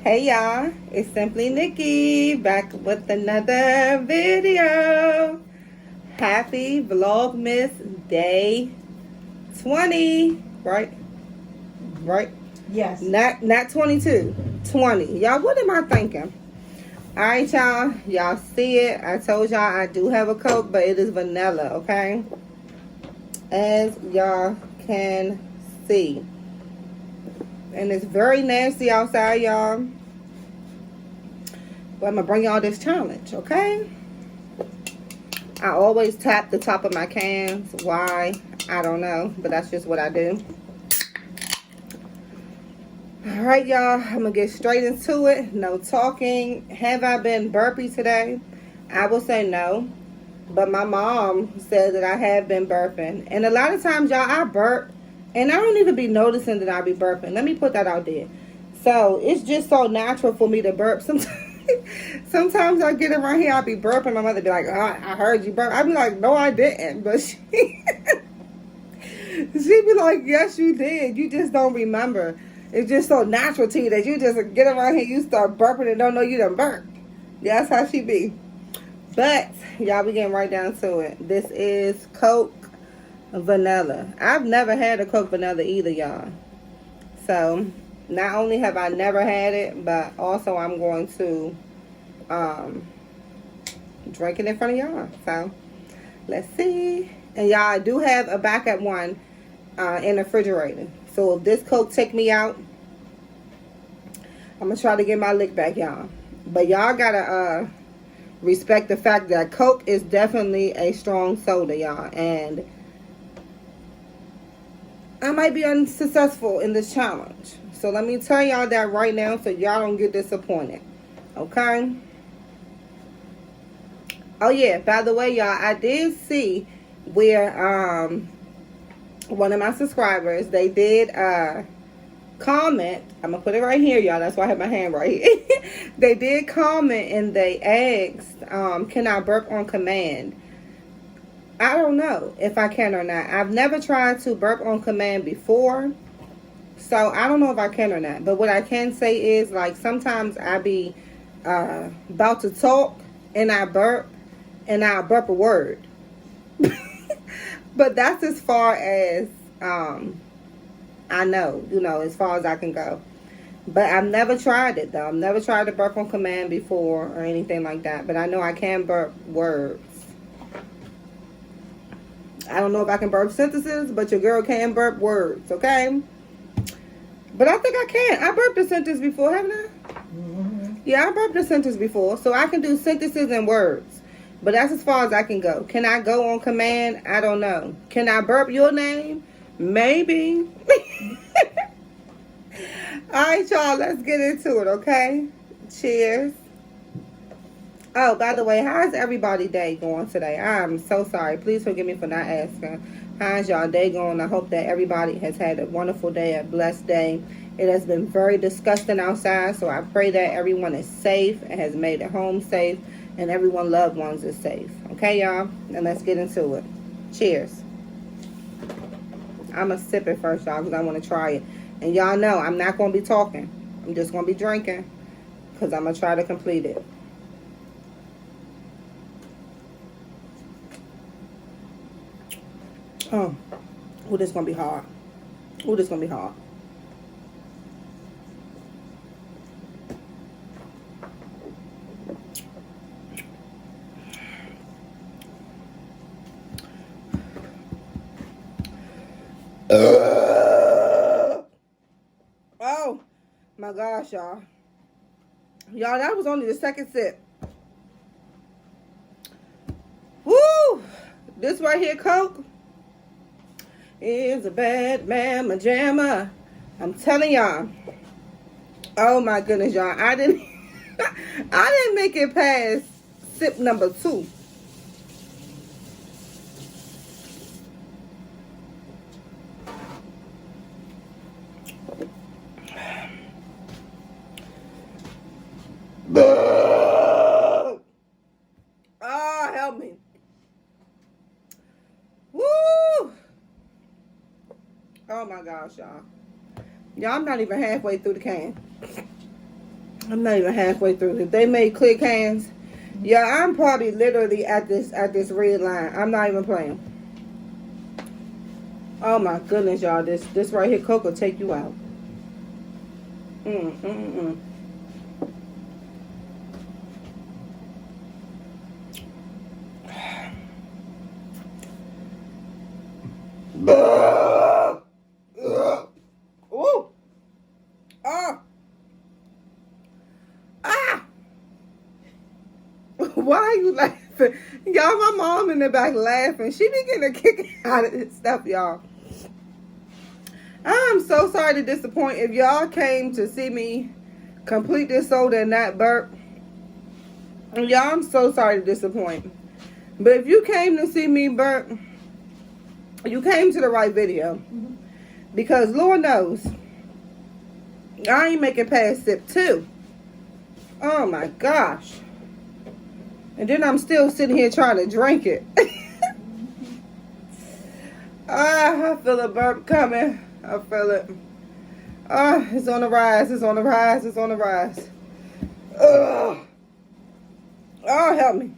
Hey y'all, it's Simply Nikki back with another video. Happy Vlogmas Day 20, right? Right? Yes. Not 22, 20. Y'all, what am I thinking? Alright y'all, y'all see it. I told y'all I do have a Coke, but it is vanilla, okay? As y'all can see. And it's very nasty outside, y'all. But I'm going to bring y'all this challenge, okay? I always tap the top of my cans. Why? I don't know. But that's just what I do. Alright, y'all. I'm going to get straight into it. No talking. Have I been burpy today? I will say no. But my mom said that I have been burping. And a lot of times, y'all, I burp. And I don't even be noticing that I be burping. Let me put that out there. So, it's just so natural for me to burp sometimes. Sometimes I get around here, I'll be burping. My mother be like, oh, I heard you burp. I'd be like, no, I didn't. But she be like, yes, you did. You just don't remember. It's just so natural to you that you just get around here, you start burping and don't know you done burped. That's how she be. But, y'all, we getting right down to it. This is Coke Vanilla. I've never had a Coke Vanilla either, y'all. So, not only have I never had it, but also I'm going to drink it in front of y'all. So, let's see. And y'all, I do have a backup one in the refrigerator. So, if this Coke take me out, I'm going to try to get my lick back, y'all. But y'all got to respect the fact that Coke is definitely a strong soda, y'all. And I might be unsuccessful in this challenge. So let me tell y'all that right now so y'all don't get disappointed. Okay? Oh yeah, by the way, y'all, I did see where one of my subscribers, they did comment. I'm gonna put it right here, y'all. That's why I have my hand right here. They did comment and they asked, can I burp on command? I don't know if I can or not. I've never tried to burp on command before. So, I don't know if I can or not. But what I can say is, like, sometimes I be about to talk and I burp and I'll burp a word. But that's as far as I know, as far as I can go. But I've never tried it, though. I've never tried to burp on command before or anything like that. But I know I can burp words. I don't know if I can burp sentences, but your girl can burp words, okay? But I think I can. I burped a sentence before, haven't I? Mm-hmm. Yeah, I burped a sentence before. So I can do sentences and words. But that's as far as I can go. Can I go on command? I don't know. Can I burp your name? Maybe. Alright, y'all. Let's get into it, okay? Cheers. Oh, by the way, how's everybody's day going today? I'm so sorry. Please forgive me for not asking. How's y'all day going? I hope that everybody has had a wonderful day, a blessed day. It has been very disgusting outside, so I pray that everyone is safe and has made it home safe, and everyone loved ones is safe. Okay, y'all? And let's get into it. Cheers. I'm going to sip it first, y'all, because I want to try it. And y'all know I'm not going to be talking. I'm just going to be drinking because I'm going to try to complete it. Oh, this is going to be hard. Oh, this is going to be hard. Oh, my gosh, y'all. Y'all, that was only the second sip. Woo! This right here, Coke, is a bad mamma jamma. I'm telling y'all. Oh my goodness, y'all. I didn't make it past sip number 2. Oh, help me. Woo! Oh my gosh, y'all. Y'all, I'm not even halfway through the can. I'm not even halfway through. If they made clear cans, yeah, I'm probably literally at this red line. I'm not even playing. Oh my goodness, y'all. This right here, Coke will take you out. Ooh. Ah. Ah. Why are you laughing? Y'all, my mom in the back laughing. She be getting a kick out of this stuff, y'all. I'm so sorry to disappoint. If y'all came to see me complete this soda and not burp, y'all, I'm so sorry to disappoint. But if you came to see me burp, you came to the right video. Because Lord knows, I ain't making past sip 2. Oh my gosh. And then I'm still sitting here trying to drink it. I feel a burp coming. I feel it. It's on the rise. It's on the rise. It's on the rise. Oh, help me.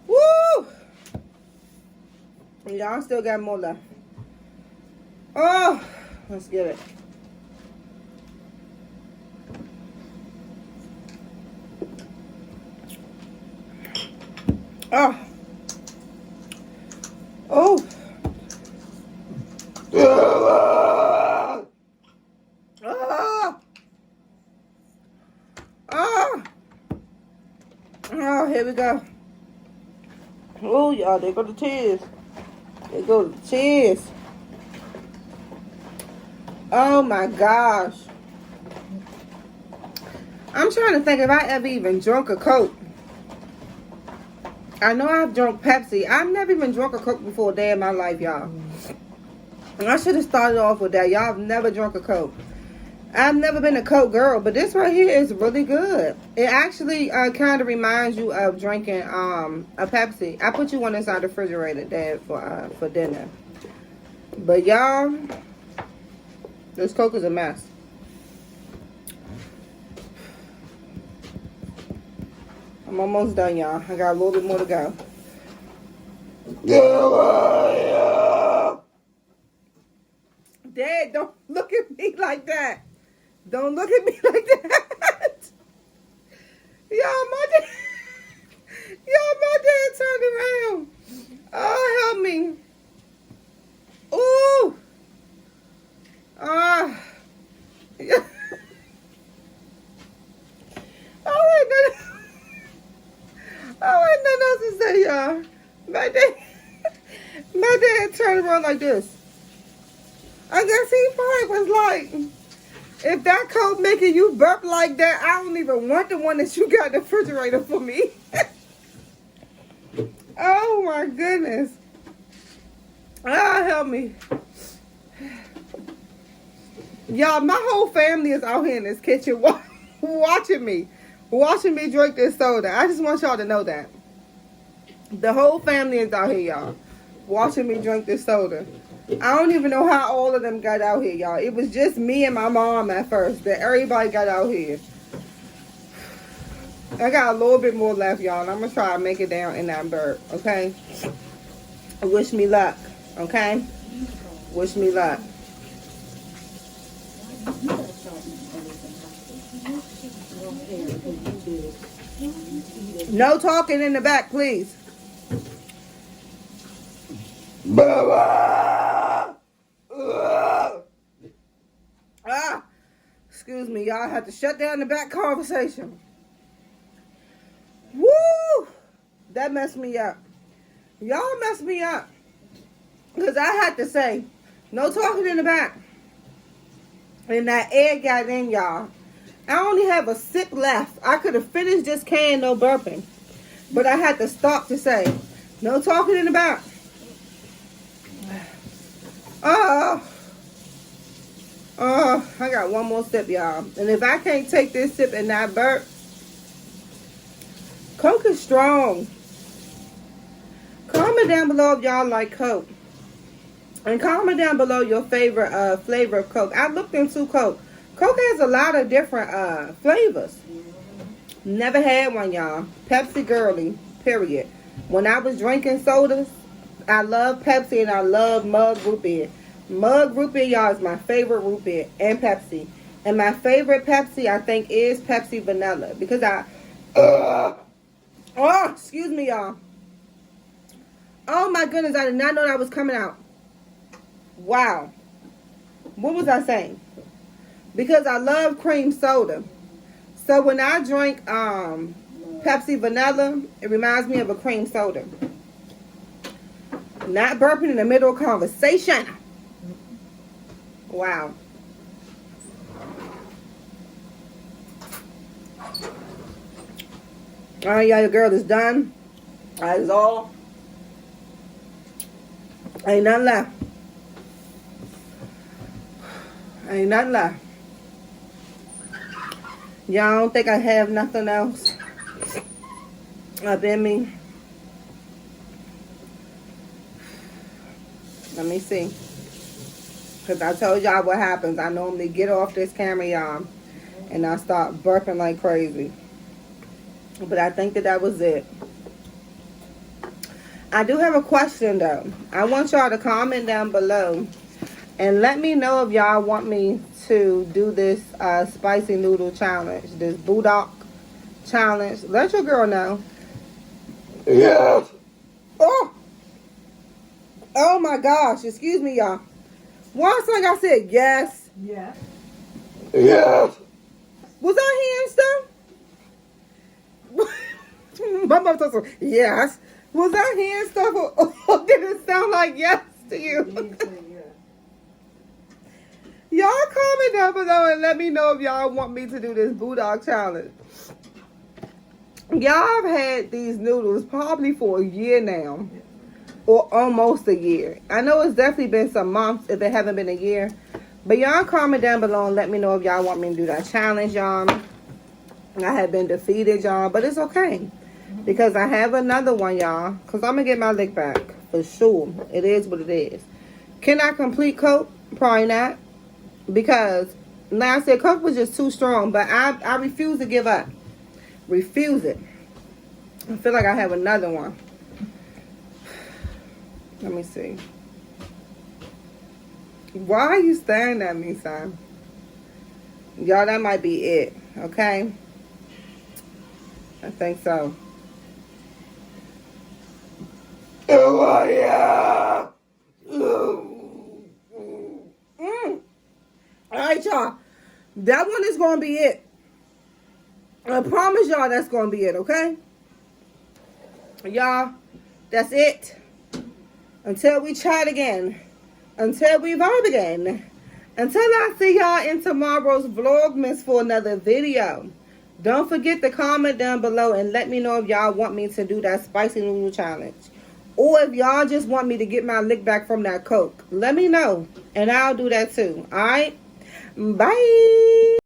Woo! Y'all still got more left. Oh, let's get it. Oh. Oh. Oh, here we go. Oh, y'all, there go the tears. There go the tears. Oh, my gosh. I'm trying to think if I ever even drunk a Coke. I know I've drunk Pepsi. I've never even drunk a Coke before a day in my life, y'all. And I should have started off with that. Y'all have never drunk a Coke. I've never been a Coke girl, but this right here is really good. It actually kind of reminds you of drinking a Pepsi. I put you one inside the refrigerator, Dad, for dinner. But y'all, this Coke is a mess. I'm almost done, y'all. I got a little bit more to go. Dad, don't look at me like that. Don't look at me like that. Y'all, my dad turned around. Oh, help me. Ooh. Yeah. I ain't nothing else to say, y'all. My dad turned around like this. I guess he probably was like, if that Coke making you burp like that, I don't even want the one that you got in the refrigerator for me. Oh my goodness. Help me. Y'all, my whole family is out here in this kitchen watching me drink this soda. I just want y'all to know that. The whole family is out here, y'all, watching me drink this soda. I don't even know how all of them got out here, y'all. It was just me and my mom at first. That everybody got out here. I got a little bit more left, y'all. And I'm going to try to make it down in that burp, okay? Wish me luck, okay? Wish me luck. No talking in the back, please. Excuse me, y'all have to shut down the back conversation. Woo! That messed me up. Y'all messed me up. Because I had to say, no talking in the back. And that air got in, y'all. I only have a sip left. I could have finished this can, no burping. But I had to stop to say, no talking in the back. I got one more sip, y'all. And if I can't take this sip and not burp, Coke is strong. Comment down below if y'all like Coke. And comment down below your favorite flavor of Coke. I looked into Coke. Coke has a lot of different flavors. Never had one, y'all. Pepsi girly, period. When I was drinking sodas, I love Pepsi and I love mug root beer. Mug root beer, y'all, is my favorite root beer, and Pepsi. And my favorite Pepsi, I think, is Pepsi Vanilla. Because oh, excuse me, y'all. Oh, my goodness, I did not know that was coming out. Wow. What was I saying? Because I love cream soda. So when I drink Pepsi Vanilla, it reminds me of a cream soda. Not burping in the middle of conversation. Wow. All right, y'all, your girl is done. That is all. Ain't nothing left. Ain't nothing left. Y'all don't think I have nothing else up in me? Let me see. Because I told y'all what happens. I normally get off this camera, y'all, and I start burping like crazy. But I think that was it. I do have a question, though. I want y'all to comment down below and let me know if y'all want me to do this spicy noodle challenge, this Bulldog challenge. Let your girl know. Yes. Oh my gosh. Excuse me, y'all. Once like I said yes. Yes. Yes. Was I hearing stuff? My mom told me, yes. Was I hearing stuff or did it sound like yes to you? Y'all comment down below and let me know if y'all want me to do this Bulldog challenge. Y'all have had these noodles probably for a year now. Or almost a year. I know it's definitely been some months if it haven't been a year. But y'all comment down below and let me know if y'all want me to do that challenge, y'all. I have been defeated, y'all. But it's okay. Because I have another one, y'all. Because I'm going to get my lick back. For sure. It is what it is. Can I complete Coke? Probably not. Because, like I said, Coke was just too strong. But I refuse to give up. Refuse it. I feel like I have another one. Let me see. Why are you staring at me, son? Y'all, that might be it. Okay? I think so. Oh, yeah. Alright, y'all. That one is going to be it. I promise y'all that's going to be it, okay? Y'all, that's it. Until we chat again. Until we vibe again. Until I see y'all in tomorrow's Vlogmas for another video. Don't forget to comment down below and let me know if y'all want me to do that spicy noodle challenge. Or if y'all just want me to get my lick back from that Coke. Let me know. And I'll do that too. Alright? Bye.